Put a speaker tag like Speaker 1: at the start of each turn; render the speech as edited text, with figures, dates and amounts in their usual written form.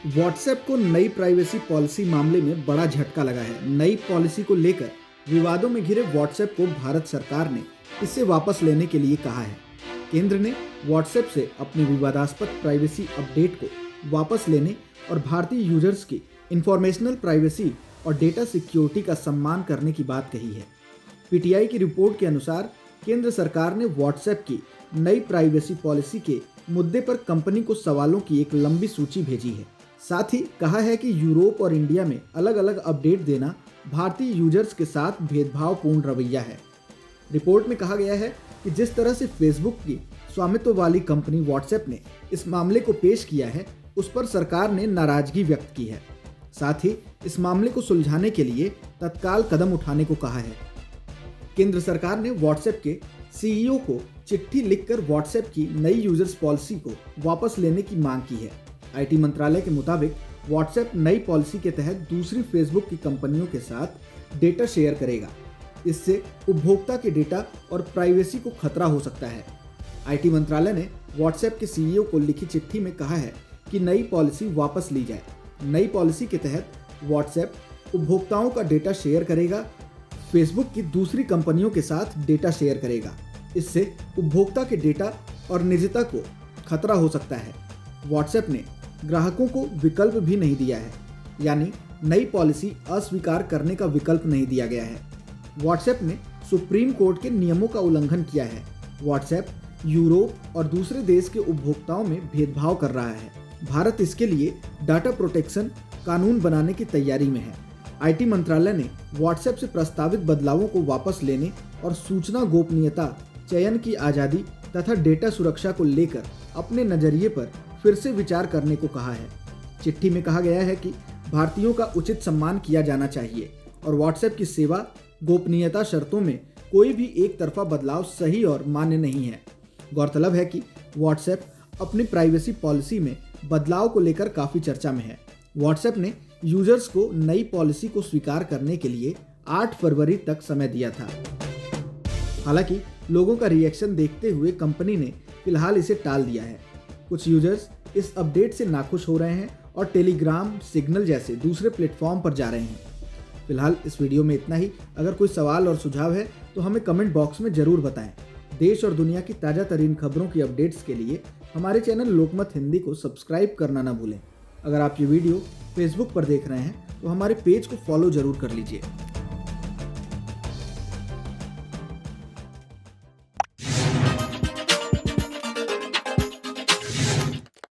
Speaker 1: WhatsApp को नई privacy policy मामले में बड़ा झटका लगा है। नई पॉलिसी को लेकर विवादों में घिरे व्हाट्सएप को भारत सरकार ने इसे वापस लेने के लिए कहा है। केंद्र ने व्हाट्सएप से अपने विवादास्पद प्राइवेसी अपडेट को वापस लेने और भारतीय यूजर्स की इंफॉर्मेशनल प्राइवेसी और डेटा सिक्योरिटी का सम्मान करने की बात कही है। पीटीआई की रिपोर्ट के अनुसार केंद्र सरकार ने व्हाट्सएप की नई प्राइवेसी पॉलिसी के मुद्दे पर कंपनी को सवालों की एक लंबी सूची भेजी है। साथ ही कहा है कि यूरोप और इंडिया में अलग अलग अपडेट देना भारतीय यूजर्स के साथ भेदभावपूर्ण रवैया है। रिपोर्ट में कहा गया है कि जिस तरह से फेसबुक की स्वामित्व वाली कंपनी व्हाट्सएप ने इस मामले को पेश किया है, उस पर सरकार ने नाराजगी व्यक्त की है। साथ ही इस मामले को सुलझाने के लिए तत्काल कदम उठाने को कहा है। केंद्र सरकार ने व्हाट्सएप के सीईओ को चिट्ठी लिखकर व्हाट्सएप की नई यूजर्स पॉलिसी को वापस लेने की मांग की है। आईटी मंत्रालय के मुताबिक व्हाट्सएप नई पॉलिसी के तहत दूसरी फेसबुक की कंपनियों के साथ डेटा शेयर करेगा। इससे उपभोक्ता के डेटा और प्राइवेसी को खतरा हो सकता है। आईटी मंत्रालय ने व्हाट्सएप के सीईओ को लिखी चिट्ठी में कहा है कि नई पॉलिसी वापस ली जाए। नई पॉलिसी के तहत व्हाट्सएप उपभोक्ताओं का डेटा शेयर करेगा, फेसबुक की दूसरी कंपनियों के साथ डेटा शेयर करेगा। इससे उपभोक्ता के डेटा और निजता को खतरा हो सकता है। व्हाट्सएप ने ग्राहकों को विकल्प भी नहीं दिया है, यानी नई पॉलिसी अस्वीकार करने का विकल्प नहीं दिया गया है। व्हाट्सएप ने सुप्रीम कोर्ट के नियमों का उल्लंघन किया है। व्हाट्सएप यूरोप और दूसरे देश के उपभोक्ताओं में भेदभाव कर रहा है। भारत इसके लिए डाटा प्रोटेक्शन कानून बनाने की तैयारी में है। आईटी मंत्रालय ने व्हाट्सएप से प्रस्तावित बदलावों को वापस लेने और सूचना गोपनीयता, चयन की आज़ादी तथा डेटा सुरक्षा को लेकर अपने नजरिए पर फिर से विचार करने को कहा है। चिट्ठी में कहा गया है कि भारतीयों का उचित सम्मान किया जाना चाहिए और व्हाट्सएप की सेवा गोपनीयता शर्तों में कोई भी एक तरफा बदलाव सही और मान्य नहीं है। गौरतलब है कि व्हाट्सएप अपनी प्राइवेसी पॉलिसी में बदलाव को लेकर काफ़ी चर्चा में है। व्हाट्सएप ने यूजर्स को नई पॉलिसी को स्वीकार करने के लिए 8 फरवरी तक समय दिया था। हालांकि लोगों का रिएक्शन देखते हुए कंपनी ने फिलहाल इसे टाल दिया है। कुछ यूजर्स इस अपडेट से नाखुश हो रहे हैं और टेलीग्राम, सिग्नल जैसे दूसरे प्लेटफॉर्म पर जा रहे हैं। फिलहाल इस वीडियो में इतना ही। अगर कोई सवाल और सुझाव है तो हमें कमेंट बॉक्स में ज़रूर बताएं। देश और दुनिया की ताज़ा तरीन खबरों की अपडेट्स के लिए हमारे चैनल लोकमत हिंदी को सब्सक्राइब करना ना भूलें। अगर आप ये वीडियो फेसबुक पर देख रहे हैं तो हमारे पेज को फॉलो ज़रूर कर लीजिए।